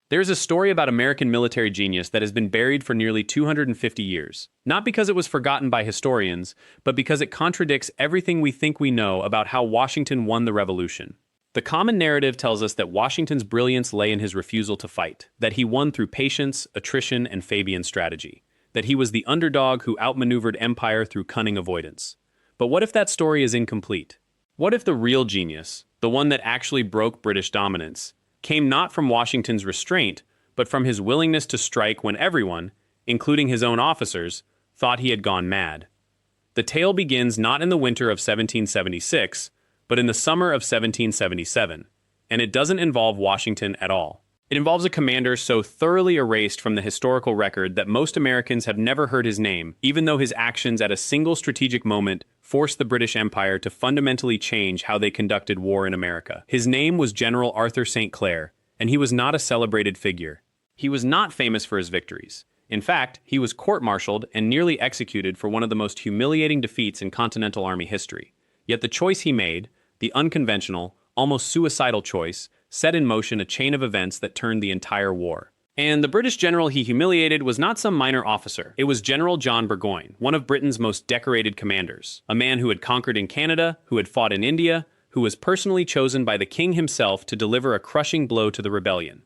There's a story about American military genius that has been buried for nearly 250 years. Not because it was forgotten by historians, but because it contradicts everything we think we know about how Washington won the Revolution. The common narrative tells us that Washington's brilliance lay in his refusal to fight, that he won through patience, attrition, and Fabian strategy, that he was the underdog who outmaneuvered empire through cunning avoidance. But what if that story is incomplete? What if the real genius, the one that actually broke British dominance, came not from Washington's restraint, but from his willingness to strike when everyone, including his own officers, thought he had gone mad? The tale begins not in the winter of 1776, but in the summer of 1777, and it doesn't involve Washington at all. It involves a commander so thoroughly erased from the historical record that most Americans have never heard his name, even though his actions at a single strategic moment forced the British Empire to fundamentally change how they conducted war in America. His name was General Arthur St. Clair, and he was not a celebrated figure. He was not famous for his victories. In fact, he was court-martialed and nearly executed for one of the most humiliating defeats in Continental Army history. Yet the choice he made, the unconventional, almost suicidal choice, set in motion a chain of events that turned the entire war. And the British general he humiliated was not some minor officer. It was General John Burgoyne, one of Britain's most decorated commanders. A man who had conquered in Canada, who had fought in India, who was personally chosen by the king himself to deliver a crushing blow to the rebellion.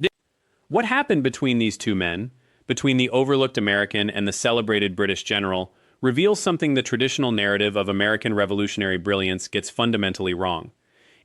What happened between these two men, between the overlooked American and the celebrated British general, reveals something the traditional narrative of American revolutionary brilliance gets fundamentally wrong.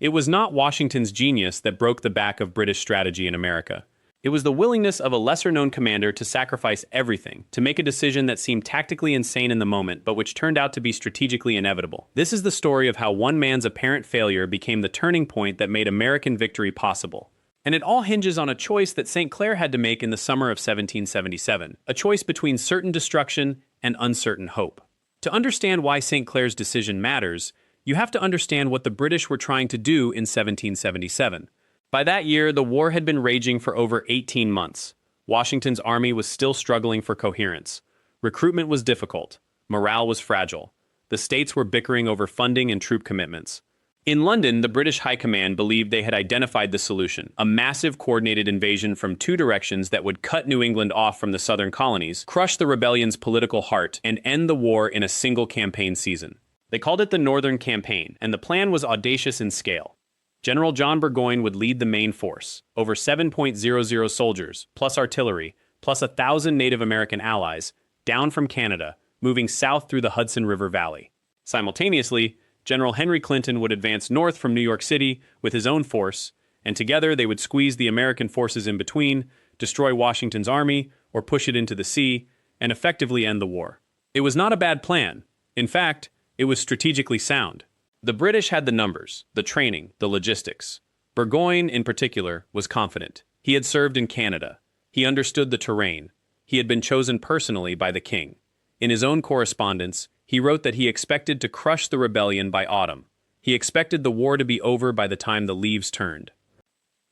It was not Washington's genius that broke the back of British strategy in America. It was the willingness of a lesser-known commander to sacrifice everything, to make a decision that seemed tactically insane in the moment, but which turned out to be strategically inevitable. This is the story of how one man's apparent failure became the turning point that made American victory possible. And it all hinges on a choice that St. Clair had to make in the summer of 1777, a choice between certain destruction and uncertain hope. To understand why St. Clair's decision matters, you have to understand what the British were trying to do in 1777. By that year, the war had been raging for over 18 months. Washington's army was still struggling for coherence. Recruitment was difficult. Morale was fragile. The states were bickering over funding and troop commitments. In London, the British High Command believed they had identified the solution, a massive coordinated invasion from two directions that would cut New England off from the southern colonies, crush the rebellion's political heart, and end the war in a single campaign season. They called it the Northern Campaign, and the plan was audacious in scale. General John Burgoyne would lead the main force, over 7,000 soldiers, plus artillery, plus 1,000 Native American allies, down from Canada, moving south through the Hudson River Valley. Simultaneously, General Henry Clinton would advance north from New York City with his own force, and together they would squeeze the American forces in between, destroy Washington's army, or push it into the sea, and effectively end the war. It was not a bad plan. In fact, it was strategically sound. The British had the numbers, the training, the logistics. Burgoyne, in particular, was confident. He had served in Canada. He understood the terrain. He had been chosen personally by the king. In his own correspondence, he wrote that he expected to crush the rebellion by autumn. He expected the war to be over by the time the leaves turned.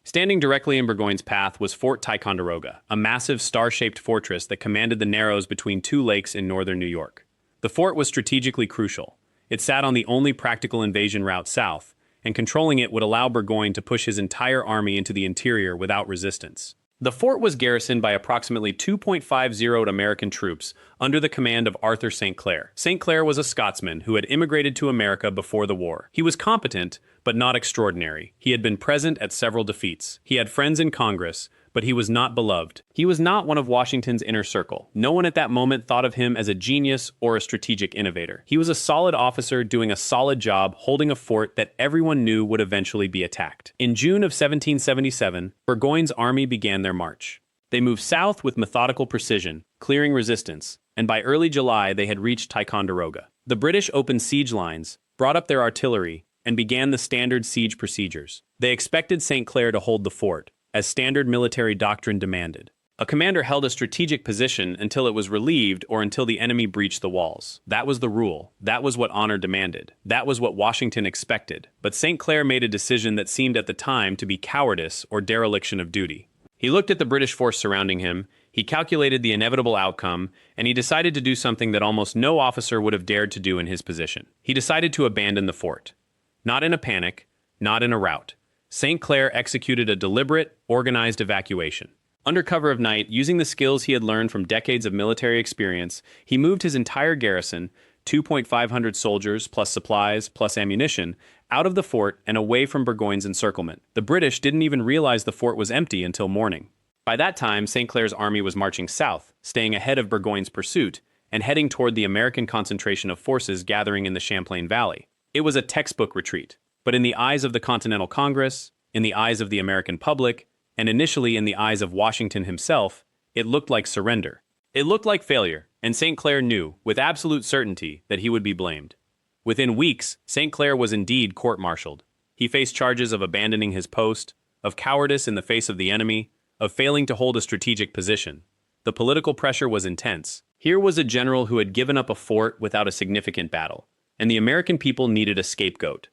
Standing directly in Burgoyne's path was Fort Ticonderoga, a massive star-shaped fortress that commanded the narrows between two lakes in northern New York. The fort was strategically crucial. It sat on the only practical invasion route south, and controlling it would allow Burgoyne to push his entire army into the interior without resistance. The fort was garrisoned by approximately 2.50 American troops under the command of Arthur St. Clair. St. Clair was a Scotsman who had immigrated to America before the war. He was competent, but not extraordinary. He had been present at several defeats. He had friends in Congress, but he was not beloved. He was not one of Washington's inner circle. No one at that moment thought of him as a genius or a strategic innovator. He was a solid officer doing a solid job holding a fort that everyone knew would eventually be attacked. In June of 1777, Burgoyne's army began their march. They moved south with methodical precision, clearing resistance, and by early July they had reached Ticonderoga. The British opened siege lines, brought up their artillery, and began the standard siege procedures. They expected St. Clair to hold the fort, as standard military doctrine demanded. A commander held a strategic position until it was relieved or until the enemy breached the walls. That was the rule. That was what honor demanded. That was what Washington expected. But St. Clair made a decision that seemed at the time to be cowardice or dereliction of duty. He looked at the British force surrounding him, he calculated the inevitable outcome, and he decided to do something that almost no officer would have dared to do in his position. He decided to abandon the fort. Not in a panic, not in a rout. St. Clair executed a deliberate, organized evacuation. Under cover of night, using the skills he had learned from decades of military experience, he moved his entire garrison, 2,500 soldiers plus supplies plus ammunition, out of the fort and away from Burgoyne's encirclement. The British didn't even realize the fort was empty until morning. By that time, St. Clair's army was marching south, staying ahead of Burgoyne's pursuit, and heading toward the American concentration of forces gathering in the Champlain Valley. It was a textbook retreat, but in the eyes of the Continental Congress, in the eyes of the American public, and initially in the eyes of Washington himself, it looked like surrender. It looked like failure, and St. Clair knew, with absolute certainty, that he would be blamed. Within weeks, St. Clair was indeed court-martialed. He faced charges of abandoning his post, of cowardice in the face of the enemy, of failing to hold a strategic position. The political pressure was intense. Here was a general who had given up a fort without a significant battle, and the American people needed a scapegoat.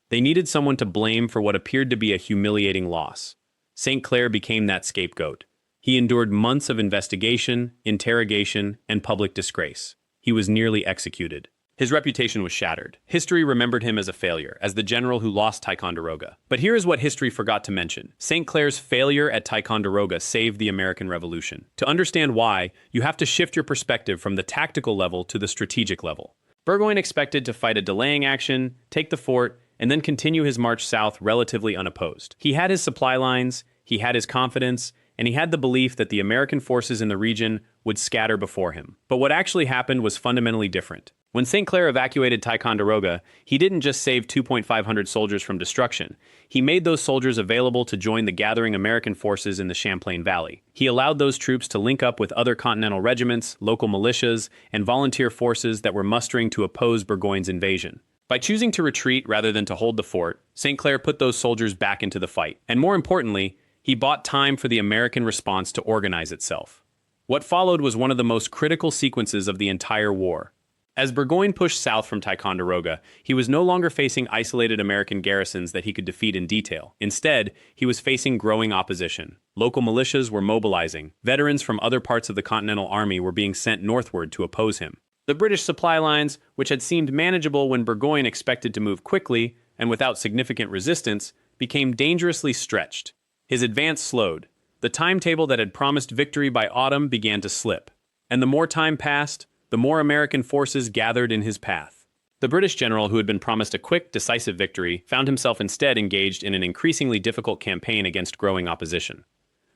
They needed someone to blame for what appeared to be a humiliating loss. St. Clair became that scapegoat. He endured months of investigation, interrogation, and public disgrace. He was nearly executed. His reputation was shattered. History remembered him as a failure, as the general who lost Ticonderoga. But here is what history forgot to mention. St. Clair's failure at Ticonderoga saved the American Revolution. To understand why, you have to shift your perspective from the tactical level to the strategic level. Burgoyne expected to fight a delaying action, take the fort, and then continue his march south relatively unopposed. He had his supply lines, he had his confidence, and he had the belief that the American forces in the region would scatter before him. But what actually happened was fundamentally different. When St. Clair evacuated Ticonderoga, he didn't just save 2,500 soldiers from destruction. He made those soldiers available to join the gathering American forces in the Champlain Valley. He allowed those troops to link up with other Continental regiments, local militias, and volunteer forces that were mustering to oppose Burgoyne's invasion. By choosing to retreat rather than to hold the fort, St. Clair put those soldiers back into the fight. And more importantly, he bought time for the American response to organize itself. What followed was one of the most critical sequences of the entire war. As Burgoyne pushed south from Ticonderoga, he was no longer facing isolated American garrisons that he could defeat in detail. Instead, he was facing growing opposition. Local militias were mobilizing. Veterans from other parts of the Continental Army were being sent northward to oppose him. The British supply lines, which had seemed manageable when Burgoyne expected to move quickly and without significant resistance, became dangerously stretched. His advance slowed. The timetable that had promised victory by autumn began to slip. And the more time passed, the more American forces gathered in his path. The British general who had been promised a quick, decisive victory found himself instead engaged in an increasingly difficult campaign against growing opposition.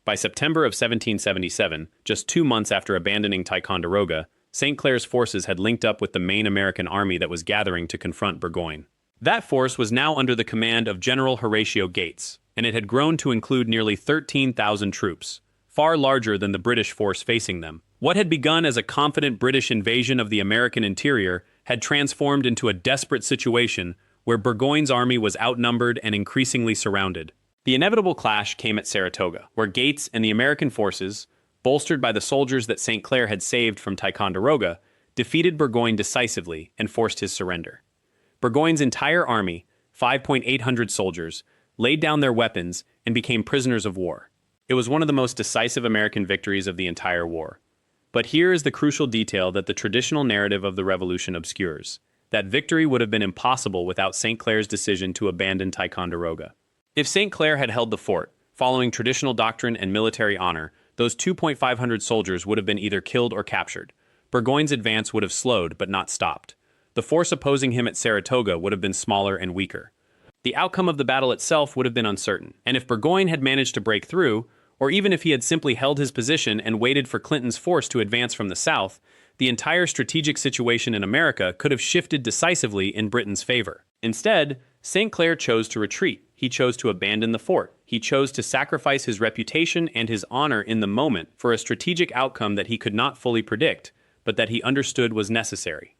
By September of 1777, just 2 months after abandoning Ticonderoga, St. Clair's forces had linked up with the main American army that was gathering to confront Burgoyne. That force was now under the command of General Horatio Gates, and it had grown to include nearly 13,000 troops, far larger than the British force facing them. What had begun as a confident British invasion of the American interior had transformed into a desperate situation where Burgoyne's army was outnumbered and increasingly surrounded. The inevitable clash came at Saratoga, where Gates and the American forces, bolstered by the soldiers that St. Clair had saved from Ticonderoga, defeated Burgoyne decisively and forced his surrender. Burgoyne's entire army, 5,800 soldiers, laid down their weapons and became prisoners of war. It was one of the most decisive American victories of the entire war. But here is the crucial detail that the traditional narrative of the Revolution obscures. That victory would have been impossible without St. Clair's decision to abandon Ticonderoga. If St. Clair had held the fort, following traditional doctrine and military honor, those 2,500 soldiers would have been either killed or captured. Burgoyne's advance would have slowed but not stopped. The force opposing him at Saratoga would have been smaller and weaker. The outcome of the battle itself would have been uncertain, and if Burgoyne had managed to break through, or even if he had simply held his position and waited for Clinton's force to advance from the south, the entire strategic situation in America could have shifted decisively in Britain's favor. Instead, St. Clair chose to retreat. He chose to abandon the fort. He chose to sacrifice his reputation and his honor in the moment for a strategic outcome that he could not fully predict, but that he understood was necessary.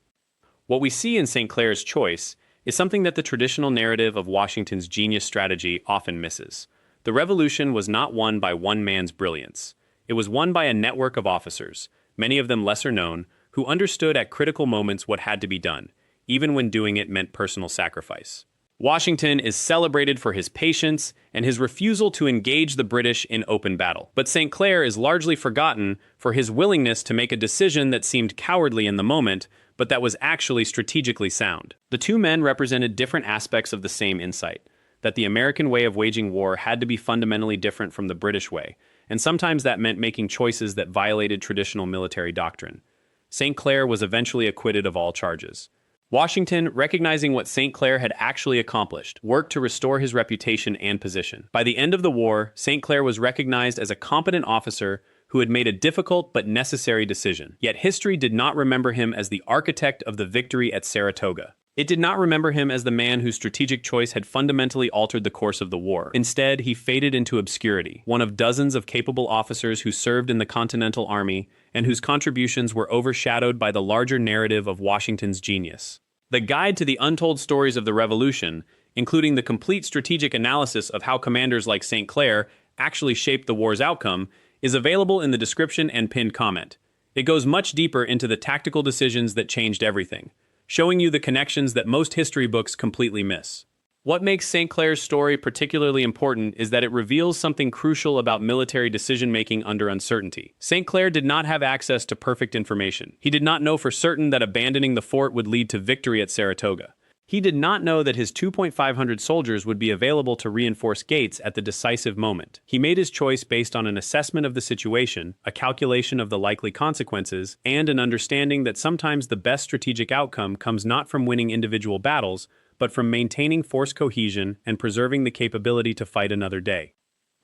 What we see in St. Clair's choice is something that the traditional narrative of Washington's genius strategy often misses. The revolution was not won by one man's brilliance. It was won by a network of officers, many of them lesser known, who understood at critical moments what had to be done, even when doing it meant personal sacrifice. Washington is celebrated for his patience and his refusal to engage the British in open battle. But St. Clair is largely forgotten for his willingness to make a decision that seemed cowardly in the moment, but that was actually strategically sound. The two men represented different aspects of the same insight, that the American way of waging war had to be fundamentally different from the British way, and sometimes that meant making choices that violated traditional military doctrine. St. Clair was eventually acquitted of all charges. Washington, recognizing what St. Clair had actually accomplished, worked to restore his reputation and position. By the end of the war, St. Clair was recognized as a competent officer who had made a difficult but necessary decision. Yet history did not remember him as the architect of the victory at Saratoga. It did not remember him as the man whose strategic choice had fundamentally altered the course of the war. Instead, he faded into obscurity, one of dozens of capable officers who served in the Continental Army and whose contributions were overshadowed by the larger narrative of Washington's genius. The Guide to the Untold Stories of the Revolution, including the complete strategic analysis of how commanders like St. Clair actually shaped the war's outcome, is available in the description and pinned comment. It goes much deeper into the tactical decisions that changed everything, showing you the connections that most history books completely miss. What makes St. Clair's story particularly important is that it reveals something crucial about military decision-making under uncertainty. St. Clair did not have access to perfect information. He did not know for certain that abandoning the fort would lead to victory at Saratoga. He did not know that his 2,500 soldiers would be available to reinforce Gates at the decisive moment. He made his choice based on an assessment of the situation, a calculation of the likely consequences, and an understanding that sometimes the best strategic outcome comes not from winning individual battles, but from maintaining force cohesion and preserving the capability to fight another day.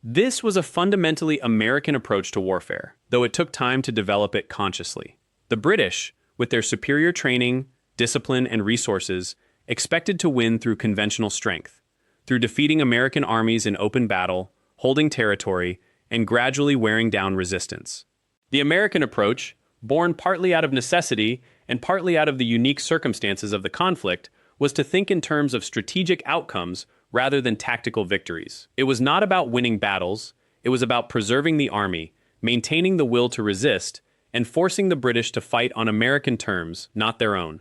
This was a fundamentally American approach to warfare, though it took time to develop it consciously. The British, with their superior training, discipline, and resources, expected to win through conventional strength, through defeating American armies in open battle, holding territory, and gradually wearing down resistance. The American approach, born partly out of necessity and partly out of the unique circumstances of the conflict, was to think in terms of strategic outcomes rather than tactical victories. It was not about winning battles, it was about preserving the army, maintaining the will to resist, and forcing the British to fight on American terms, not their own.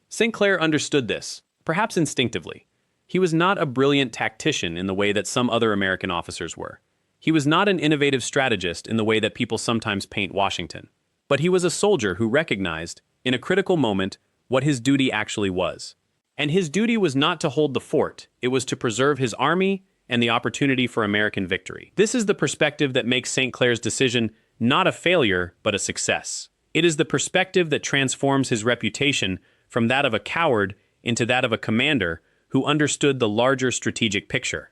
St. Clair understood this, perhaps instinctively. He was not a brilliant tactician in the way that some other American officers were. He was not an innovative strategist in the way that people sometimes paint Washington. But he was a soldier who recognized, in a critical moment, what his duty actually was. And his duty was not to hold the fort, it was to preserve his army and the opportunity for American victory. This is the perspective that makes St. Clair's decision not a failure, but a success. It is the perspective that transforms his reputation from that of a coward into that of a commander who understood the larger strategic picture.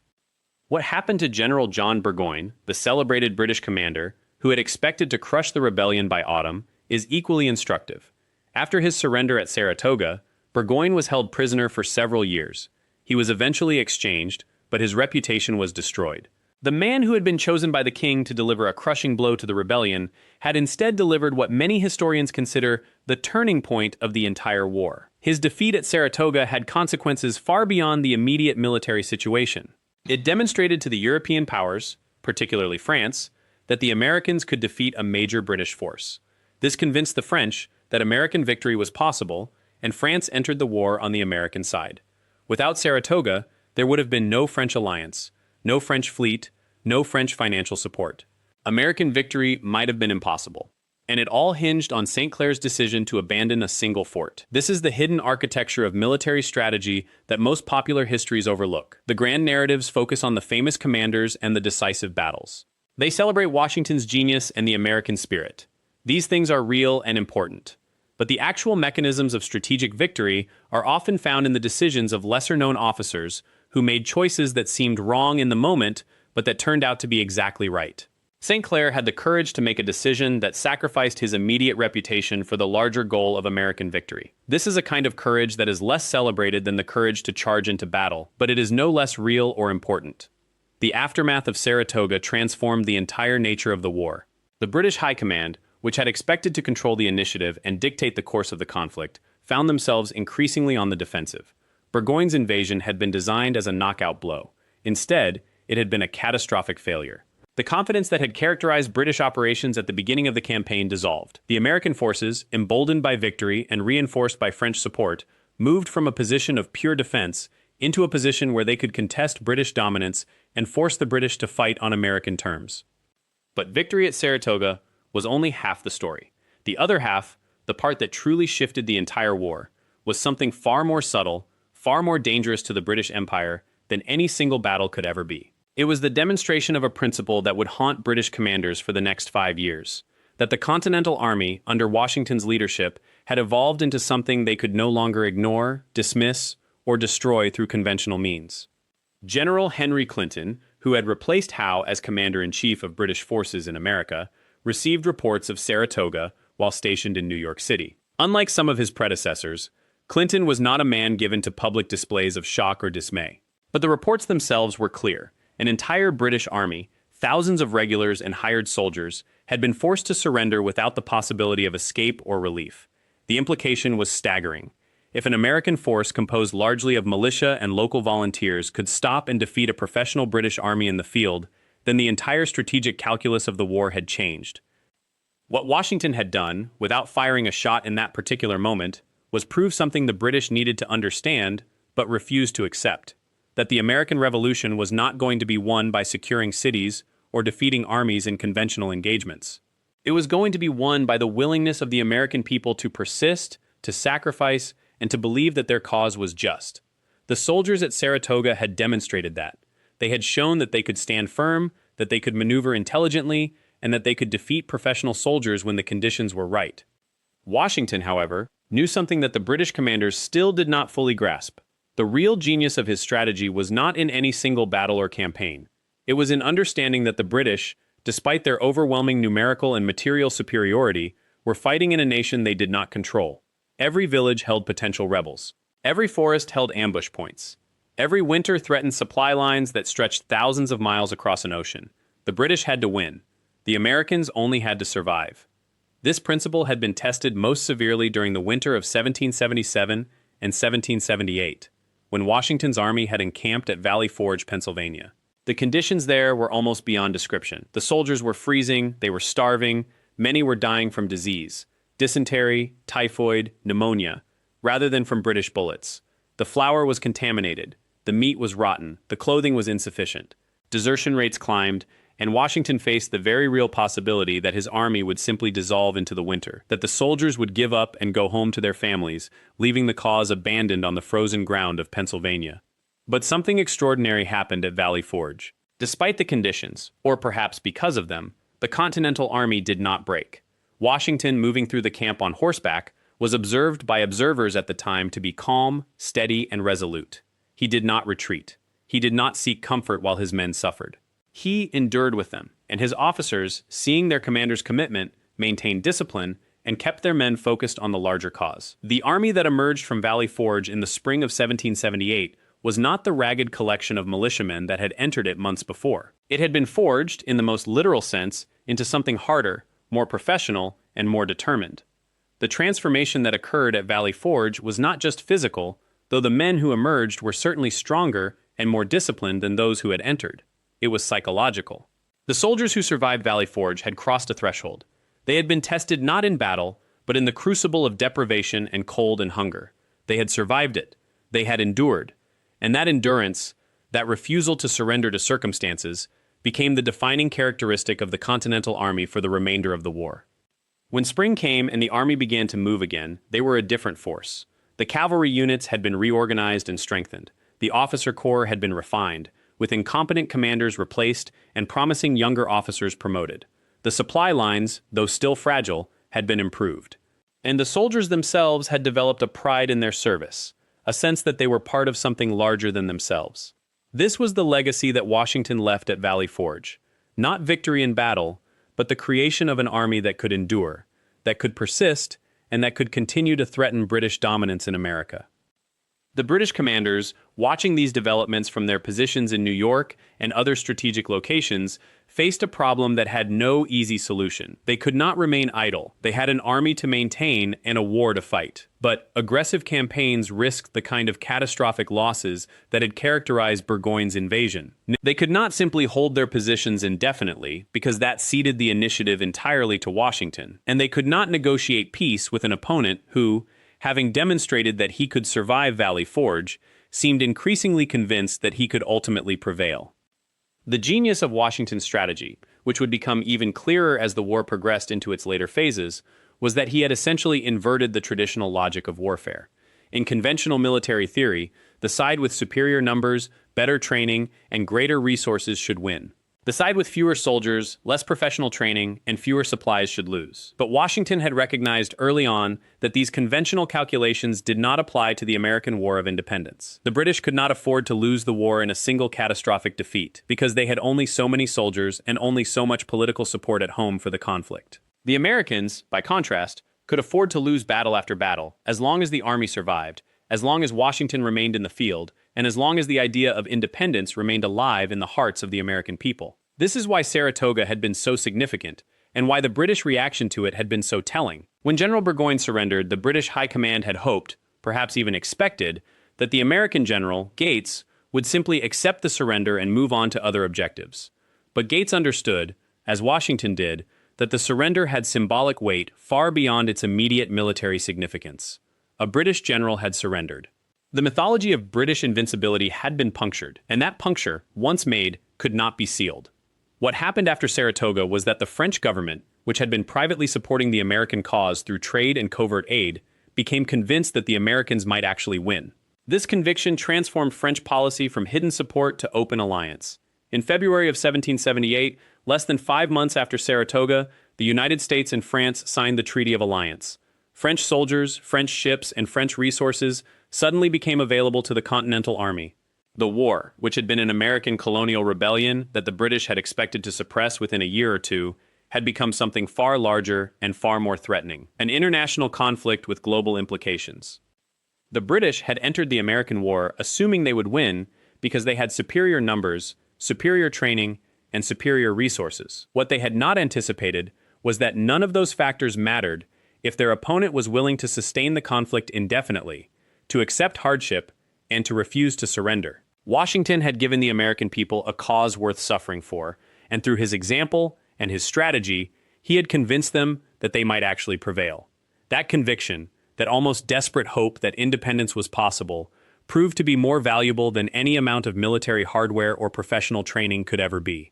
What happened to General John Burgoyne, the celebrated British commander, who had expected to crush the rebellion by autumn, is equally instructive. After his surrender at Saratoga, Burgoyne was held prisoner for several years. He was eventually exchanged, but his reputation was destroyed. The man who had been chosen by the king to deliver a crushing blow to the rebellion had instead delivered what many historians consider the turning point of the entire war. His defeat at Saratoga had consequences far beyond the immediate military situation. It demonstrated to the European powers, particularly France, that the Americans could defeat a major British force. This convinced the French that American victory was possible, and France entered the war on the American side. Without Saratoga, there would have been no French alliance, no French fleet, no French financial support. American victory might have been impossible. And it all hinged on St. Clair's decision to abandon a single fort. This is the hidden architecture of military strategy that most popular histories overlook. The grand narratives focus on the famous commanders and the decisive battles. They celebrate Washington's genius and the American spirit. These things are real and important. But the actual mechanisms of strategic victory are often found in the decisions of lesser-known officers who made choices that seemed wrong in the moment, but that turned out to be exactly right. St. Clair had the courage to make a decision that sacrificed his immediate reputation for the larger goal of American victory. This is a kind of courage that is less celebrated than the courage to charge into battle, but it is no less real or important. The aftermath of Saratoga transformed the entire nature of the war. The British High Command, which had expected to control the initiative and dictate the course of the conflict, found themselves increasingly on the defensive. Burgoyne's invasion had been designed as a knockout blow. Instead, it had been a catastrophic failure. The confidence that had characterized British operations at the beginning of the campaign dissolved. The American forces, emboldened by victory and reinforced by French support, moved from a position of pure defense into a position where they could contest British dominance and force the British to fight on American terms. But victory at Saratoga was only half the story. The other half, the part that truly shifted the entire war, was something far more subtle, far more dangerous to the British Empire than any single battle could ever be. It was the demonstration of a principle that would haunt British commanders for the next 5 years, that the Continental Army, under Washington's leadership, had evolved into something they could no longer ignore, dismiss, or destroy through conventional means. General Henry Clinton, who had replaced Howe as commander-in-chief of British forces in America, received reports of Saratoga while stationed in New York City. Unlike some of his predecessors, Clinton was not a man given to public displays of shock or dismay. But the reports themselves were clear. An entire British army, thousands of regulars and hired soldiers, had been forced to surrender without the possibility of escape or relief. The implication was staggering. If an American force composed largely of militia and local volunteers could stop and defeat a professional British army in the field, then the entire strategic calculus of the war had changed. What Washington had done, without firing a shot in that particular moment, was prove something the British needed to understand, but refused to accept: that the American Revolution was not going to be won by securing cities or defeating armies in conventional engagements. It was going to be won by the willingness of the American people to persist, to sacrifice, and to believe that their cause was just. The soldiers at Saratoga had demonstrated that. They had shown that they could stand firm, that they could maneuver intelligently, and that they could defeat professional soldiers when the conditions were right. Washington, however, knew something that the British commanders still did not fully grasp. The real genius of his strategy was not in any single battle or campaign. It was in understanding that the British, despite their overwhelming numerical and material superiority, were fighting in a nation they did not control. Every village held potential rebels. Every forest held ambush points. Every winter threatened supply lines that stretched thousands of miles across an ocean. The British had to win. The Americans only had to survive. This principle had been tested most severely during the winter of 1777 and 1778, when Washington's army had encamped at Valley Forge, Pennsylvania. The conditions there were almost beyond description. The soldiers were freezing, they were starving, many were dying from disease, dysentery, typhoid, pneumonia, rather than from British bullets. The flour was contaminated, the meat was rotten, the clothing was insufficient. Desertion rates climbed, and Washington faced the very real possibility that his army would simply dissolve into the winter, that the soldiers would give up and go home to their families, leaving the cause abandoned on the frozen ground of Pennsylvania. But something extraordinary happened at Valley Forge. Despite the conditions, or perhaps because of them, the Continental Army did not break. Washington, moving through the camp on horseback, was observed by observers at the time to be calm, steady, and resolute. He did not retreat. He did not seek comfort while his men suffered. He endured with them, and his officers, seeing their commander's commitment, maintained discipline and kept their men focused on the larger cause. The army that emerged from Valley Forge in the spring of 1778 was not the ragged collection of militiamen that had entered it months before. It had been forged, in the most literal sense, into something harder, more professional, and more determined. The transformation that occurred at Valley Forge was not just physical, though the men who emerged were certainly stronger and more disciplined than those who had entered. It was psychological. The soldiers who survived Valley Forge had crossed a threshold. They had been tested not in battle, but in the crucible of deprivation and cold and hunger. They had survived it. They had endured. And that endurance, that refusal to surrender to circumstances, became the defining characteristic of the Continental Army for the remainder of the war. When spring came and the army began to move again, they were a different force. The cavalry units had been reorganized and strengthened. The officer corps had been refined, with incompetent commanders replaced and promising younger officers promoted. The supply lines, though still fragile, had been improved. And the soldiers themselves had developed a pride in their service, a sense that they were part of something larger than themselves. This was the legacy that Washington left at Valley Forge. Not victory in battle, but the creation of an army that could endure, that could persist, and that could continue to threaten British dominance in America. The British commanders, watching these developments from their positions in New York and other strategic locations, faced a problem that had no easy solution. They could not remain idle. They had an army to maintain and a war to fight. But aggressive campaigns risked the kind of catastrophic losses that had characterized Burgoyne's invasion. They could not simply hold their positions indefinitely, because that ceded the initiative entirely to Washington. And they could not negotiate peace with an opponent who, having demonstrated that he could survive Valley Forge, seemed increasingly convinced that he could ultimately prevail. The genius of Washington's strategy, which would become even clearer as the war progressed into its later phases, was that he had essentially inverted the traditional logic of warfare. In conventional military theory, The side with superior numbers, better training, and greater resources should win. The side with fewer soldiers, less professional training, and fewer supplies should lose. But Washington had recognized early on that these conventional calculations did not apply to the American War of Independence. The British could not afford to lose the war in a single catastrophic defeat, because they had only so many soldiers and only so much political support at home for the conflict. The Americans, by contrast, could afford to lose battle after battle, as long as the army survived, as long as Washington remained in the field, and as long as the idea of independence remained alive in the hearts of the American people. This is why Saratoga had been so significant, and why the British reaction to it had been so telling. When General Burgoyne surrendered, the British High Command had hoped, perhaps even expected, that the American general, Gates, would simply accept the surrender and move on to other objectives. But Gates understood, as Washington did, that the surrender had symbolic weight far beyond its immediate military significance. A British general had surrendered. The mythology of British invincibility had been punctured, and that puncture, once made, could not be sealed. What happened after Saratoga was that the French government, which had been privately supporting the American cause through trade and covert aid, became convinced that the Americans might actually win. This conviction transformed French policy from hidden support to open alliance. In February of 1778, less than 5 months after Saratoga, the United States and France signed the Treaty of Alliance. French soldiers, French ships, and French resources suddenly became available to the Continental Army. The war, which had been an American colonial rebellion that the British had expected to suppress within a year or two, had become something far larger and far more threatening, an international conflict with global implications. The British had entered the American war assuming they would win because they had superior numbers, superior training, and superior resources. What they had not anticipated was that none of those factors mattered if their opponent was willing to sustain the conflict indefinitely, to accept hardship, and to refuse to surrender. Washington had given the American people a cause worth suffering for, and through his example and his strategy, he had convinced them that they might actually prevail. That conviction, that almost desperate hope that independence was possible, proved to be more valuable than any amount of military hardware or professional training could ever be.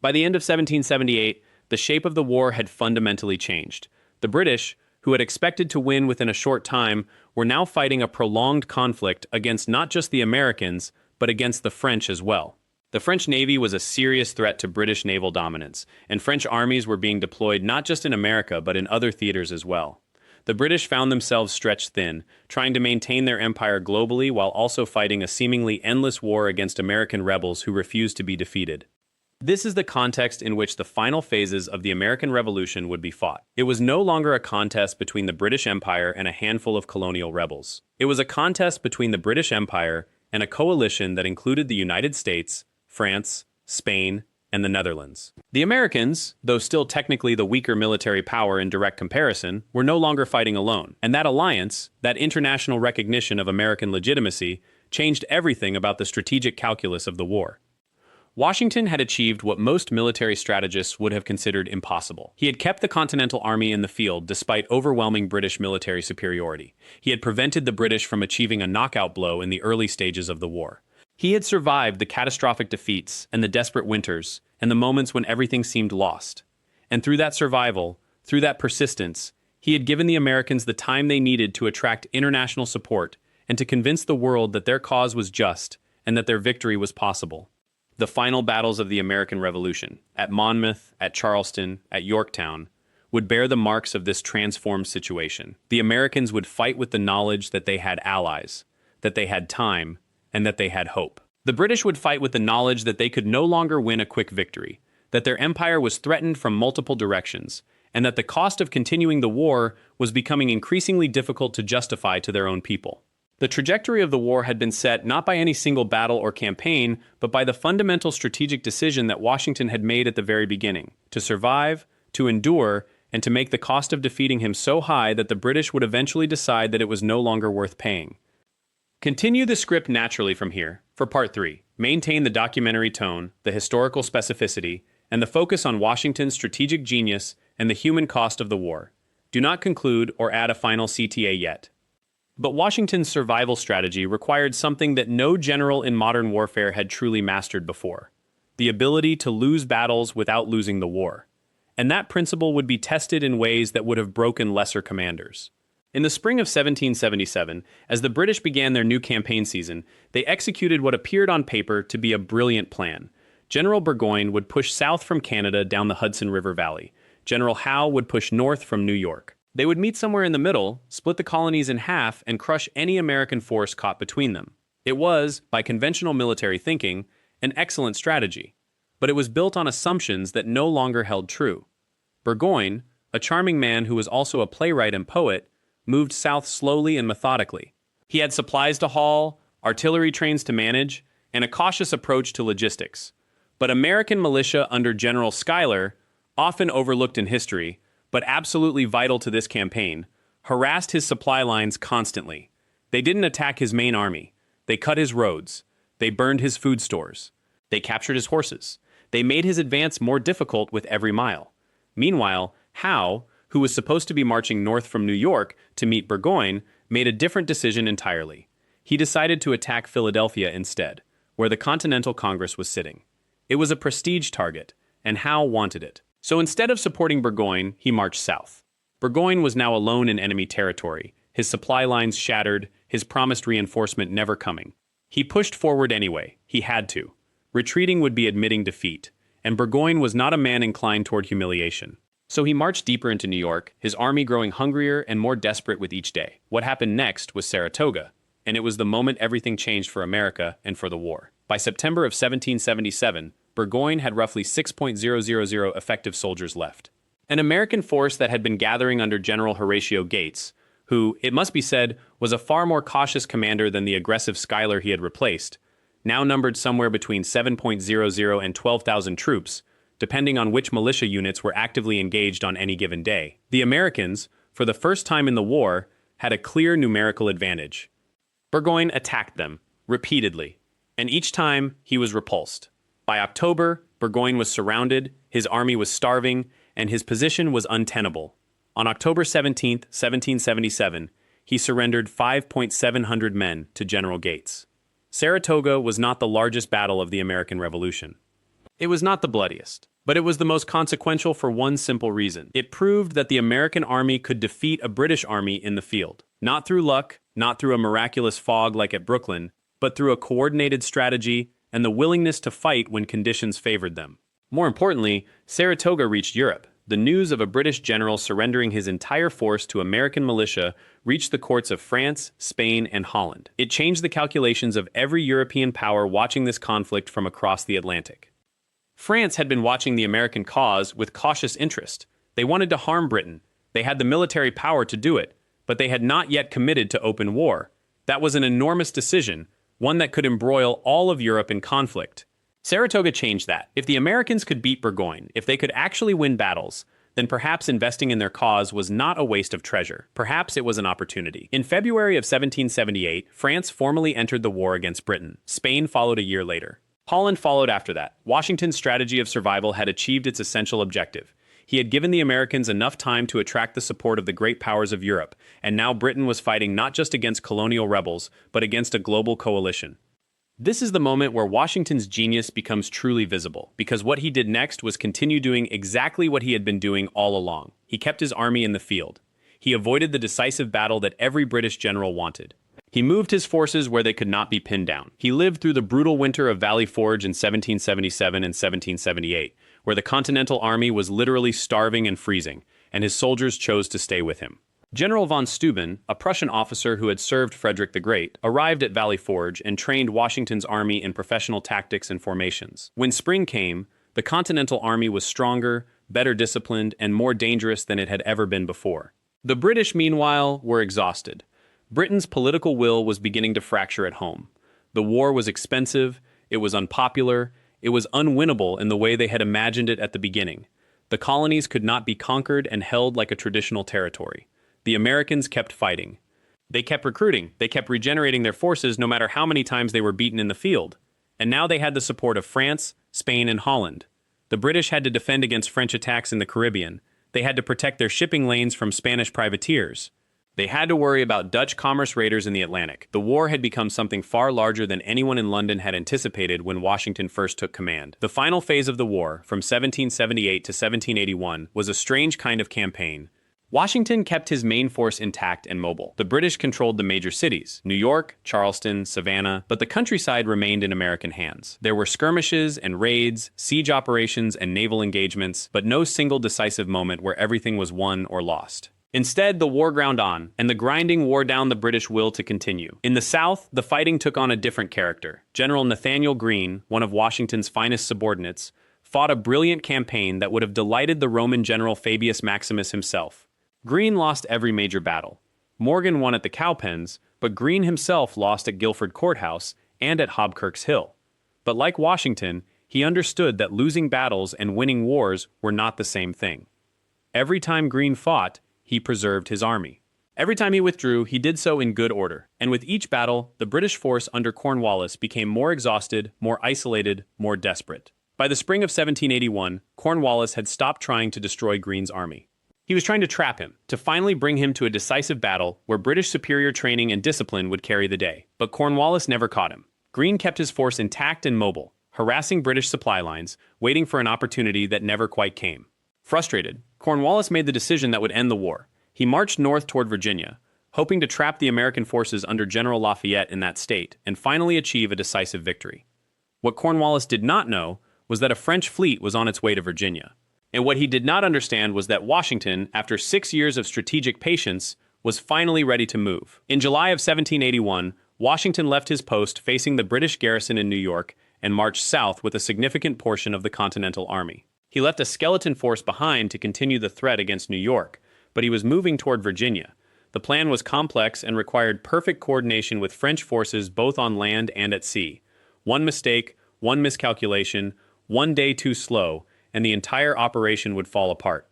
By the end of 1778, the shape of the war had fundamentally changed. The British, who had expected to win within a short time, were now fighting a prolonged conflict against not just the Americans, but against the French as well. The French Navy was a serious threat to British naval dominance, and French armies were being deployed not just in America, but in other theaters as well. The British found themselves stretched thin, trying to maintain their empire globally while also fighting a seemingly endless war against American rebels who refused to be defeated. This is the context in which the final phases of the American Revolution would be fought. It was no longer a contest between the British Empire and a handful of colonial rebels. It was a contest between the British Empire and a coalition that included the United States, France, Spain, and the Netherlands. The Americans, though still technically the weaker military power in direct comparison, were no longer fighting alone. And that alliance, that international recognition of American legitimacy, changed everything about the strategic calculus of the war. Washington had achieved what most military strategists would have considered impossible. He had kept the Continental Army in the field despite overwhelming British military superiority. He had prevented the British from achieving a knockout blow in the early stages of the war. He had survived the catastrophic defeats and the desperate winters and the moments when everything seemed lost. And through that survival, through that persistence, he had given the Americans the time they needed to attract international support and to convince the world that their cause was just and that their victory was possible. The final battles of the American Revolution, at Monmouth, at Charleston, at Yorktown, would bear the marks of this transformed situation. The Americans would fight with the knowledge that they had allies, that they had time, and that they had hope. The British would fight with the knowledge that they could no longer win a quick victory, that their empire was threatened from multiple directions, and that the cost of continuing the war was becoming increasingly difficult to justify to their own people. The trajectory of the war had been set not by any single battle or campaign, but by the fundamental strategic decision that Washington had made at the very beginning: to survive, to endure, and to make the cost of defeating him so high that the British would eventually decide that it was no longer worth paying. Continue the script naturally from here. For Part 3, maintain the documentary tone, the historical specificity, and the focus on Washington's strategic genius and the human cost of the war. Do not conclude or add a final CTA yet. But Washington's survival strategy required something that no general in modern warfare had truly mastered before: the ability to lose battles without losing the war. And that principle would be tested in ways that would have broken lesser commanders. In the spring of 1777, as the British began their new campaign season, they executed what appeared on paper to be a brilliant plan. General Burgoyne would push south from Canada down the Hudson River Valley. General Howe would push north from New York. They would meet somewhere in the middle, split the colonies in half, and crush any American force caught between them. It was, by conventional military thinking, an excellent strategy, but it was built on assumptions that no longer held true. Burgoyne, a charming man who was also a playwright and poet, moved south slowly and methodically. He had supplies to haul, artillery trains to manage, and a cautious approach to logistics. But American militia under General Schuyler, often overlooked in history, but absolutely vital to this campaign, harassed his supply lines constantly. They didn't attack his main army. They cut his roads. They burned his food stores. They captured his horses. They made his advance more difficult with every mile. Meanwhile, Howe, who was supposed to be marching north from New York to meet Burgoyne, made a different decision entirely. He decided to attack Philadelphia instead, where the Continental Congress was sitting. It was a prestige target, and Howe wanted it. So instead of supporting Burgoyne, he marched south. Burgoyne was now alone in enemy territory, his supply lines shattered, his promised reinforcement never coming. He pushed forward anyway. He had to. Retreating would be admitting defeat, and Burgoyne was not a man inclined toward humiliation. So he marched deeper into New York, his army growing hungrier and more desperate with each day. What happened next was Saratoga, and it was the moment everything changed for America and for the war. By September of 1777, Burgoyne had roughly 6,000 effective soldiers left. An American force that had been gathering under General Horatio Gates, who, it must be said, was a far more cautious commander than the aggressive Schuyler he had replaced, now numbered somewhere between 7,000 and 12,000 troops, depending on which militia units were actively engaged on any given day. The Americans, for the first time in the war, had a clear numerical advantage. Burgoyne attacked them, repeatedly, and each time he was repulsed. By October, Burgoyne was surrounded, his army was starving, and his position was untenable. On October 17, 1777, he surrendered 5,700 men to General Gates. Saratoga was not the largest battle of the American Revolution. It was not the bloodiest, but it was the most consequential for one simple reason. It proved that the American army could defeat a British army in the field. Not through luck, not through a miraculous fog like at Brooklyn, but through a coordinated strategy and the willingness to fight when conditions favored them. More importantly, Saratoga reached Europe. The news of a British general surrendering his entire force to American militia reached the courts of France, Spain, and Holland. It changed the calculations of every European power watching this conflict from across the Atlantic. France had been watching the American cause with cautious interest. They wanted to harm Britain. They had the military power to do it, but they had not yet committed to open war. That was an enormous decision, one that could embroil all of Europe in conflict. Saratoga changed that. If the Americans could beat Burgoyne, if they could actually win battles, then perhaps investing in their cause was not a waste of treasure. Perhaps it was an opportunity. In February of 1778, France formally entered the war against Britain. Spain followed a year later. Holland followed after that. Washington's strategy of survival had achieved its essential objective. He had given the Americans enough time to attract the support of the great powers of Europe, and now Britain was fighting not just against colonial rebels, but against a global coalition. This is the moment where Washington's genius becomes truly visible, because what he did next was continue doing exactly what he had been doing all along. He kept his army in the field. He avoided the decisive battle that every British general wanted. He moved his forces where they could not be pinned down. He lived through the brutal winter of Valley Forge in 1777 and 1778, where the Continental Army was literally starving and freezing, and his soldiers chose to stay with him. General von Steuben, a Prussian officer who had served Frederick the Great, arrived at Valley Forge and trained Washington's army in professional tactics and formations. When spring came, the Continental Army was stronger, better disciplined, and more dangerous than it had ever been before. The British, meanwhile, were exhausted. Britain's political will was beginning to fracture at home. The war was expensive, it was unpopular, it was unwinnable in the way they had imagined it at the beginning. The colonies could not be conquered and held like a traditional territory. The Americans kept fighting. They kept recruiting. They kept regenerating their forces no matter how many times they were beaten in the field. And now they had the support of France, Spain, and Holland. The British had to defend against French attacks in the Caribbean. They had to protect their shipping lanes from Spanish privateers. They had to worry about Dutch commerce raiders in the Atlantic. The war had become something far larger than anyone in London had anticipated when Washington first took command. The final phase of the war, from 1778 to 1781, was a strange kind of campaign. Washington kept his main force intact and mobile. The British controlled the major cities, New York, Charleston, Savannah, but the countryside remained in American hands. There were skirmishes and raids, siege operations and naval engagements, but no single decisive moment where everything was won or lost. Instead, the war ground on, and the grinding wore down the British will to continue. In the South, the fighting took on a different character. General Nathaniel Greene, one of Washington's finest subordinates, fought a brilliant campaign that would have delighted the Roman general Fabius Maximus himself. Greene lost every major battle. Morgan won at the Cowpens, but Greene himself lost at Guilford Courthouse and at Hobkirk's Hill. But like Washington, he understood that losing battles and winning wars were not the same thing. Every time Greene fought, he preserved his army. Every time he withdrew, he did so in good order. And with each battle, the British force under Cornwallis became more exhausted, more isolated, more desperate. By the spring of 1781, Cornwallis had stopped trying to destroy Greene's army. He was trying to trap him, to finally bring him to a decisive battle where British superior training and discipline would carry the day. But Cornwallis never caught him. Greene kept his force intact and mobile, harassing British supply lines, waiting for an opportunity that never quite came. Frustrated, Cornwallis made the decision that would end the war. He marched north toward Virginia, hoping to trap the American forces under General Lafayette in that state and finally achieve a decisive victory. What Cornwallis did not know was that a French fleet was on its way to Virginia. And what he did not understand was that Washington, after 6 years of strategic patience, was finally ready to move. In July of 1781, Washington left his post facing the British garrison in New York and marched south with a significant portion of the Continental Army. He left a skeleton force behind to continue the threat against New York, but he was moving toward Virginia. The plan was complex and required perfect coordination with French forces both on land and at sea. One mistake, one miscalculation, one day too slow, and the entire operation would fall apart.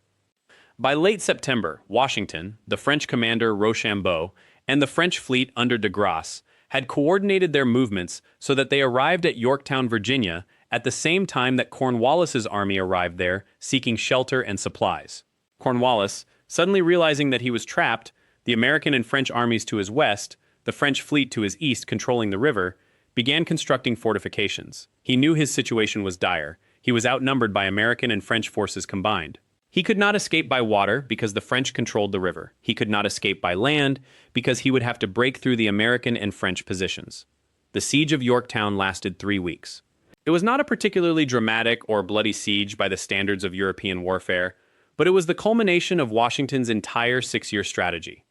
By late September, Washington, the French commander Rochambeau, and the French fleet under de Grasse had coordinated their movements so that they arrived at Yorktown, Virginia, at the same time that Cornwallis's army arrived there, seeking shelter and supplies. Cornwallis, suddenly realizing that he was trapped, the American and French armies to his west, the French fleet to his east controlling the river, began constructing fortifications. He knew his situation was dire. He was outnumbered by American and French forces combined. He could not escape by water because the French controlled the river. He could not escape by land because he would have to break through the American and French positions. The siege of Yorktown lasted 3 weeks. It was not a particularly dramatic or bloody siege by the standards of European warfare, but it was the culmination of Washington's entire 6-year strategy.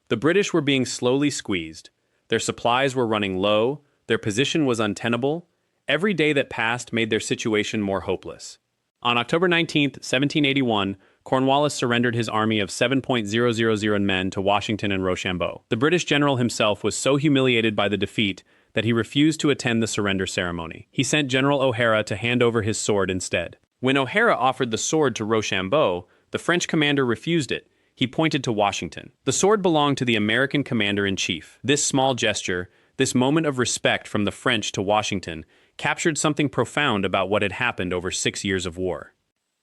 The British were being slowly squeezed. Their supplies were running low, their position was untenable. Every day that passed made their situation more hopeless. On October 19, 1781, Cornwallis surrendered his army of 7,000 men to Washington and Rochambeau. The British general himself was so humiliated by the defeat that he refused to attend the surrender ceremony. He sent General O'Hara to hand over his sword instead. When O'Hara offered the sword to Rochambeau, the French commander refused it. He pointed to Washington. The sword belonged to the American commander-in-chief. This small gesture, this moment of respect from the French to Washington, captured something profound about what had happened over 6 years of war.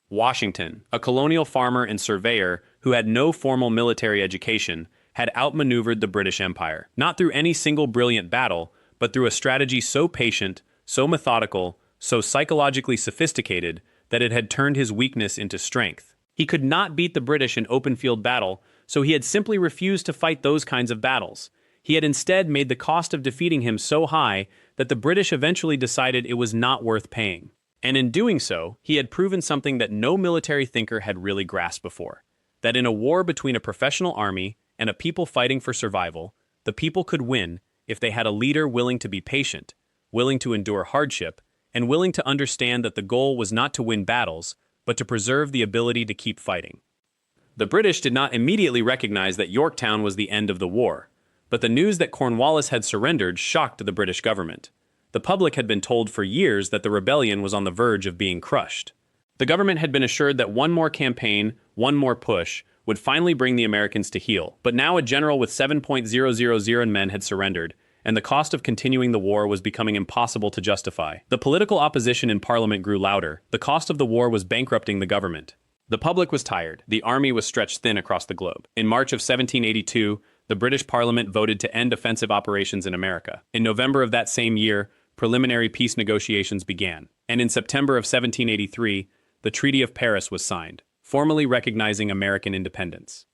Washington, a colonial farmer and surveyor who had no formal military education, had outmaneuvered the British Empire, not through any single brilliant battle, but through a strategy so patient, so methodical, so psychologically sophisticated that it had turned his weakness into strength. He could not beat the British in open field battle, so he had simply refused to fight those kinds of battles. He had instead made the cost of defeating him so high that the British eventually decided it was not worth paying. And in doing so, he had proven something that no military thinker had really grasped before, that in a war between a professional army and a people fighting for survival, the people could win if they had a leader willing to be patient, willing to endure hardship, and willing to understand that the goal was not to win battles, but to preserve the ability to keep fighting. The British did not immediately recognize that Yorktown was the end of the war, but the news that Cornwallis had surrendered shocked the British government. The public had been told for years that the rebellion was on the verge of being crushed. The government had been assured that one more campaign, one more push, would finally bring the Americans to heel. But now a general with 7,000 men had surrendered, and the cost of continuing the war was becoming impossible to justify. The political opposition in Parliament grew louder. The cost of the war was bankrupting the government. The public was tired. The army was stretched thin across the globe. In March of 1782, the British Parliament voted to end offensive operations in America. In November of that same year, preliminary peace negotiations began. And in September of 1783, the Treaty of Paris was signed, formally recognizing American independence.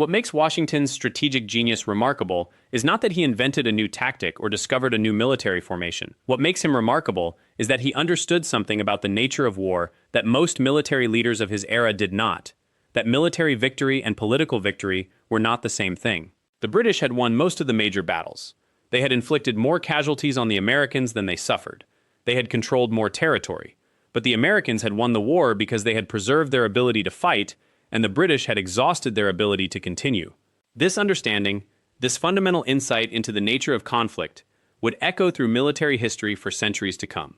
What makes Washington's strategic genius remarkable is not that he invented a new tactic or discovered a new military formation. What makes him remarkable is that he understood something about the nature of war that most military leaders of his era did not, that military victory and political victory were not the same thing. The British had won most of the major battles. They had inflicted more casualties on the Americans than they suffered. They had controlled more territory. But the Americans had won the war because they had preserved their ability to fight, and the British had exhausted their ability to continue. This understanding, this fundamental insight into the nature of conflict, would echo through military history for centuries to come.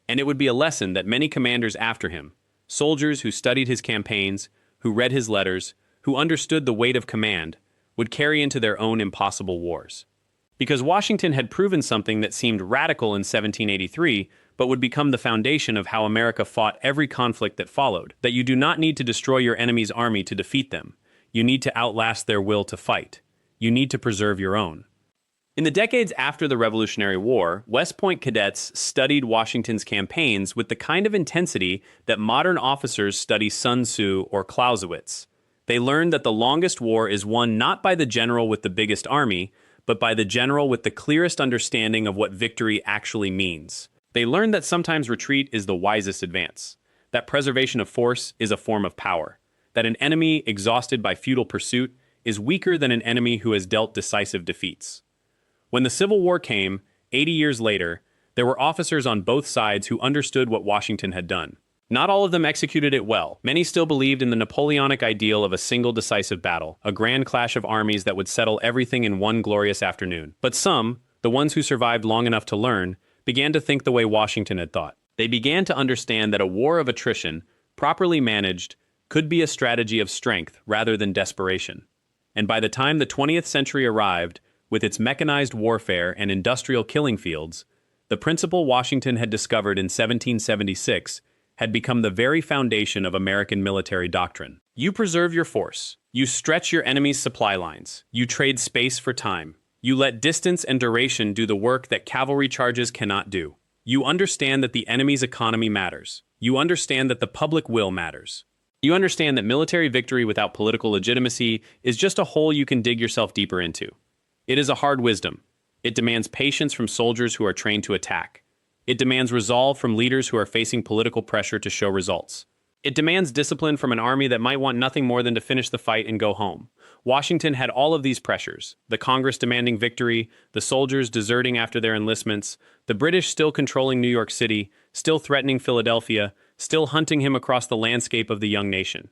And it would be a lesson that many commanders after him, soldiers who studied his campaigns, who read his letters, who understood the weight of command, would carry into their own impossible wars. Because Washington had proven something that seemed radical in 1783, but would become the foundation of how America fought every conflict that followed, that you do not need to destroy your enemy's army to defeat them. You need to outlast their will to fight. You need to preserve your own. In the decades after the Revolutionary War, West Point cadets studied Washington's campaigns with the kind of intensity that modern officers study Sun Tzu or Clausewitz. They learned that the longest war is won not by the general with the biggest army, but by the general with the clearest understanding of what victory actually means. They learned that sometimes retreat is the wisest advance, that preservation of force is a form of power, that an enemy exhausted by futile pursuit is weaker than an enemy who has dealt decisive defeats. When the Civil War came, 80 years later, there were officers on both sides who understood what Washington had done. Not all of them executed it well. Many still believed in the Napoleonic ideal of a single decisive battle, a grand clash of armies that would settle everything in one glorious afternoon. But some, the ones who survived long enough to learn, began to think the way Washington had thought. They began to understand that a war of attrition, properly managed, could be a strategy of strength rather than desperation. And by the time the 20th century arrived, with its mechanized warfare and industrial killing fields, the principle Washington had discovered in 1776 had become the very foundation of American military doctrine. You preserve your force. You stretch your enemy's supply lines. You trade space for time. You let distance and duration do the work that cavalry charges cannot do. You understand that the enemy's economy matters. You understand that the public will matters. You understand that military victory without political legitimacy is just a hole you can dig yourself deeper into. It is a hard wisdom. It demands patience from soldiers who are trained to attack. It demands resolve from leaders who are facing political pressure to show results. It demands discipline from an army that might want nothing more than to finish the fight and go home. Washington had all of these pressures, the Congress demanding victory, the soldiers deserting after their enlistments, the British still controlling New York City, still threatening Philadelphia, still hunting him across the landscape of the young nation.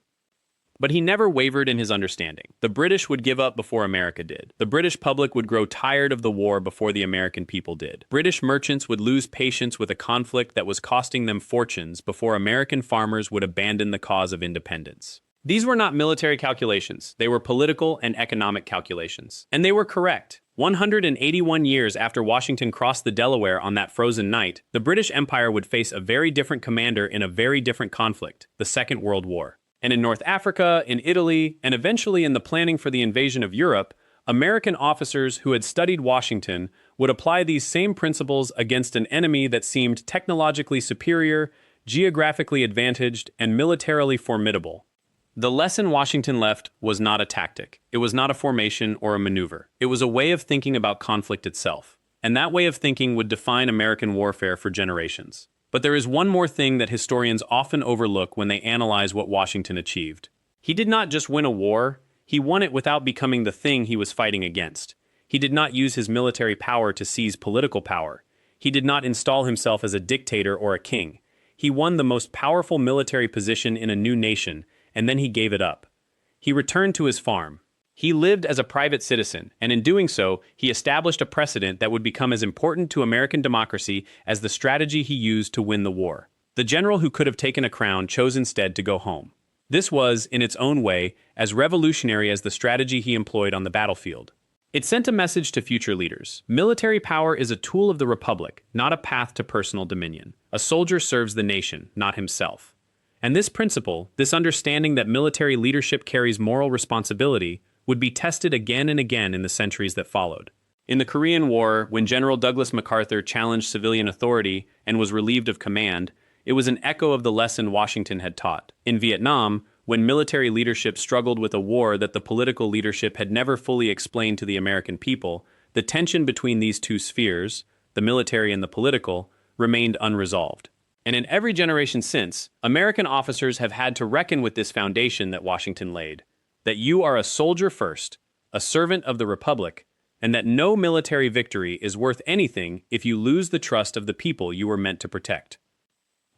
But he never wavered in his understanding. The British would give up before America did. The British public would grow tired of the war before the American people did. British merchants would lose patience with a conflict that was costing them fortunes before American farmers would abandon the cause of independence. These were not military calculations. They were political and economic calculations. And they were correct. 181 years after Washington crossed the Delaware on that frozen night, the British Empire would face a very different commander in a very different conflict, the Second World War. And in North Africa, in Italy, and eventually in the planning for the invasion of Europe, American officers who had studied Washington would apply these same principles against an enemy that seemed technologically superior, geographically advantaged, and militarily formidable. The lesson Washington left was not a tactic. It was not a formation or a maneuver. It was a way of thinking about conflict itself. And that way of thinking would define American warfare for generations. But there is one more thing that historians often overlook when they analyze what Washington achieved. He did not just win a war, he won it without becoming the thing he was fighting against. He did not use his military power to seize political power. He did not install himself as a dictator or a king. He won the most powerful military position in a new nation, and then he gave it up. He returned to his farm. He lived as a private citizen, and in doing so, he established a precedent that would become as important to American democracy as the strategy he used to win the war. The general who could have taken a crown chose instead to go home. This was, in its own way, as revolutionary as the strategy he employed on the battlefield. It sent a message to future leaders. Military power is a tool of the Republic, not a path to personal dominion. A soldier serves the nation, not himself. And this principle, this understanding that military leadership carries moral responsibility, would be tested again and again in the centuries that followed. In the Korean War, when General Douglas MacArthur challenged civilian authority and was relieved of command, it was an echo of the lesson Washington had taught. In Vietnam, when military leadership struggled with a war that the political leadership had never fully explained to the American people, the tension between these two spheres, the military and the political, remained unresolved. And in every generation since, American officers have had to reckon with this foundation that Washington laid, that you are a soldier first, a servant of the Republic, and that no military victory is worth anything if you lose the trust of the people you were meant to protect.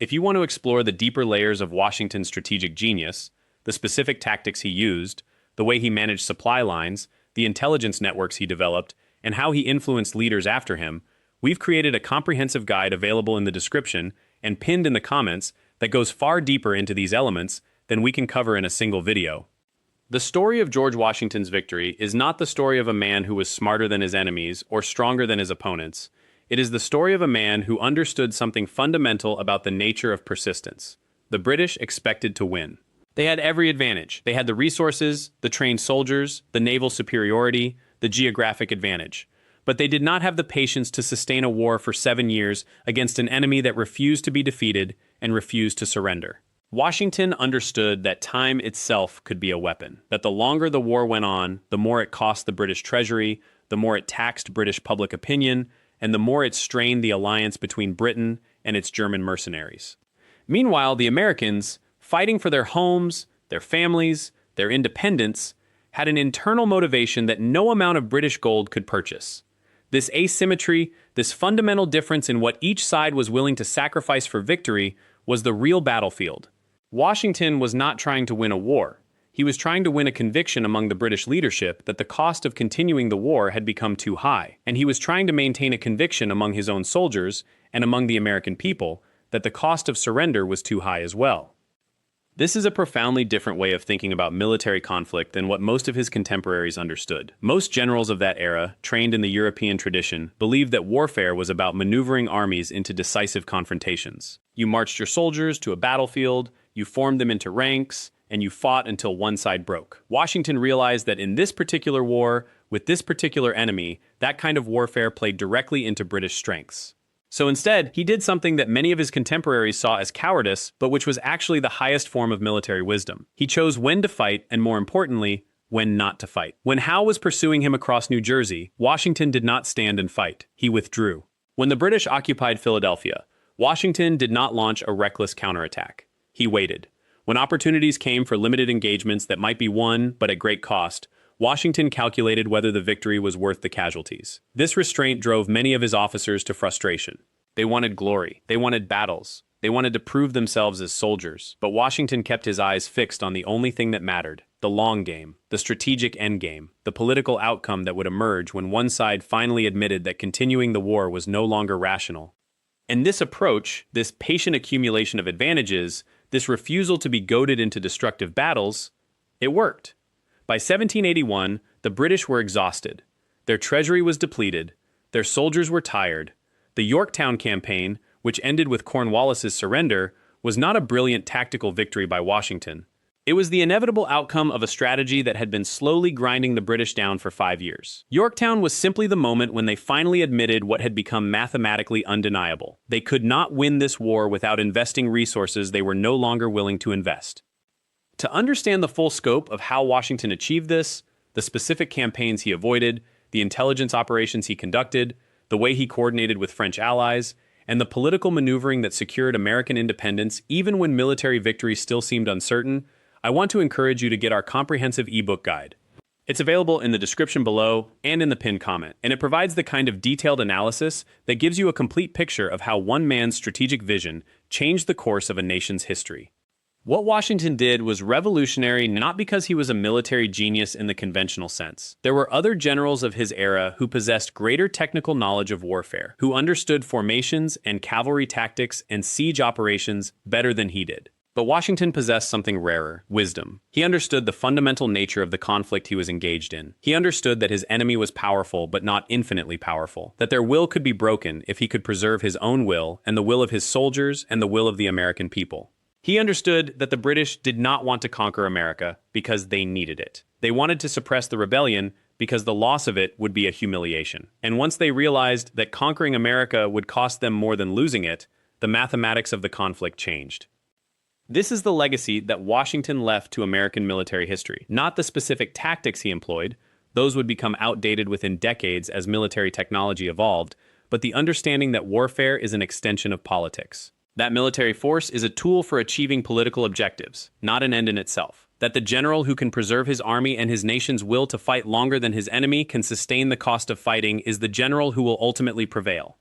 If you want to explore the deeper layers of Washington's strategic genius, the specific tactics he used, the way he managed supply lines, the intelligence networks he developed, and how he influenced leaders after him, we've created a comprehensive guide available in the description and pinned in the comments that goes far deeper into these elements than we can cover in a single video. The story of George Washington's victory is not the story of a man who was smarter than his enemies or stronger than his opponents. It is the story of a man who understood something fundamental about the nature of persistence. The British expected to win. They had every advantage. They had the resources, the trained soldiers, the naval superiority, the geographic advantage. But they did not have the patience to sustain a war for 7 years against an enemy that refused to be defeated and refused to surrender. Washington understood that time itself could be a weapon, that the longer the war went on, the more it cost the British treasury, the more it taxed British public opinion, and the more it strained the alliance between Britain and its German mercenaries. Meanwhile, the Americans, fighting for their homes, their families, their independence, had an internal motivation that no amount of British gold could purchase. This asymmetry, this fundamental difference in what each side was willing to sacrifice for victory, was the real battlefield. Washington was not trying to win a war. He was trying to win a conviction among the British leadership that the cost of continuing the war had become too high, and he was trying to maintain a conviction among his own soldiers and among the American people that the cost of surrender was too high as well. This is a profoundly different way of thinking about military conflict than what most of his contemporaries understood. Most generals of that era, trained in the European tradition, believed that warfare was about maneuvering armies into decisive confrontations. You marched your soldiers to a battlefield, you formed them into ranks, and you fought until one side broke. Washington realized that in this particular war, with this particular enemy, that kind of warfare played directly into British strengths. So instead, he did something that many of his contemporaries saw as cowardice, but which was actually the highest form of military wisdom. He chose when to fight, and more importantly, when not to fight. When Howe was pursuing him across New Jersey, Washington did not stand and fight. He withdrew. When the British occupied Philadelphia, Washington did not launch a reckless counterattack. He waited. When opportunities came for limited engagements that might be won, but at great cost, Washington calculated whether the victory was worth the casualties. This restraint drove many of his officers to frustration. They wanted glory. They wanted battles. They wanted to prove themselves as soldiers. But Washington kept his eyes fixed on the only thing that mattered, the long game, the strategic endgame, the political outcome that would emerge when one side finally admitted that continuing the war was no longer rational. And this approach, this patient accumulation of advantages, this refusal to be goaded into destructive battles, it worked. By 1781, the British were exhausted. Their treasury was depleted. Their soldiers were tired. The Yorktown campaign, which ended with Cornwallis's surrender, was not a brilliant tactical victory by Washington. It was the inevitable outcome of a strategy that had been slowly grinding the British down for 5 years. Yorktown was simply the moment when they finally admitted what had become mathematically undeniable. They could not win this war without investing resources they were no longer willing to invest. To understand the full scope of how Washington achieved this, the specific campaigns he avoided, the intelligence operations he conducted, the way he coordinated with French allies, and the political maneuvering that secured American independence even when military victory still seemed uncertain, I want to encourage you to get our comprehensive ebook guide. It's available in the description below and in the pinned comment, and it provides the kind of detailed analysis that gives you a complete picture of how one man's strategic vision changed the course of a nation's history. What Washington did was revolutionary not because he was a military genius in the conventional sense. There were other generals of his era who possessed greater technical knowledge of warfare, who understood formations and cavalry tactics and siege operations better than he did. But Washington possessed something rarer, wisdom. He understood the fundamental nature of the conflict he was engaged in. He understood that his enemy was powerful but not infinitely powerful, that their will could be broken if he could preserve his own will and the will of his soldiers and the will of the American people. He understood that the British did not want to conquer America because they needed it. They wanted to suppress the rebellion because the loss of it would be a humiliation. And once they realized that conquering America would cost them more than losing it, the mathematics of the conflict changed. This is the legacy that Washington left to American military history, not the specific tactics he employed. Those would become outdated within decades as military technology evolved, but the understanding that warfare is an extension of politics. That military force is a tool for achieving political objectives, not an end in itself. That the general who can preserve his army and his nation's will to fight longer than his enemy can sustain the cost of fighting is the general who will ultimately prevail.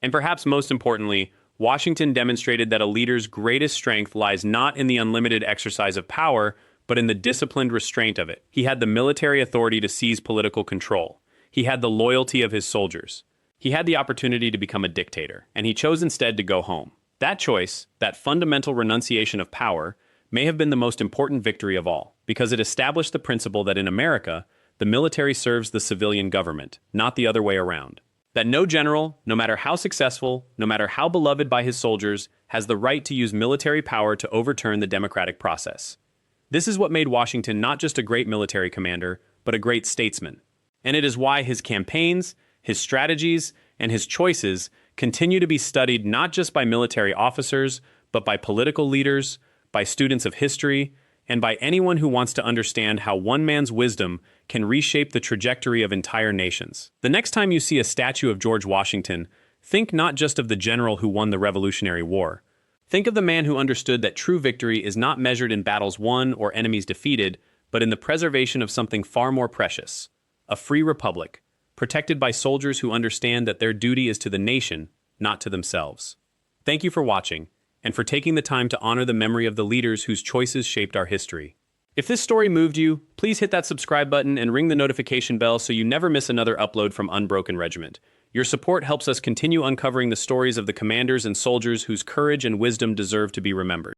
And perhaps most importantly, Washington demonstrated that a leader's greatest strength lies not in the unlimited exercise of power, but in the disciplined restraint of it. He had the military authority to seize political control. He had the loyalty of his soldiers. He had the opportunity to become a dictator, and he chose instead to go home. That choice, that fundamental renunciation of power, may have been the most important victory of all, because it established the principle that in America, the military serves the civilian government, not the other way around. That no general, no matter how successful, no matter how beloved by his soldiers, has the right to use military power to overturn the democratic process. This is what made Washington not just a great military commander, but a great statesman. And it is why his campaigns, his strategies, and his choices continue to be studied not just by military officers, but by political leaders, by students of history, and by anyone who wants to understand how one man's wisdom can reshape the trajectory of entire nations. The next time you see a statue of George Washington, think not just of the general who won the Revolutionary War. Think of the man who understood that true victory is not measured in battles won or enemies defeated, but in the preservation of something far more precious, a free republic, protected by soldiers who understand that their duty is to the nation, not to themselves. Thank you for watching, and for taking the time to honor the memory of the leaders whose choices shaped our history. If this story moved you, please hit that subscribe button and ring the notification bell so you never miss another upload from Unbroken Regiment. Your support helps us continue uncovering the stories of the commanders and soldiers whose courage and wisdom deserve to be remembered.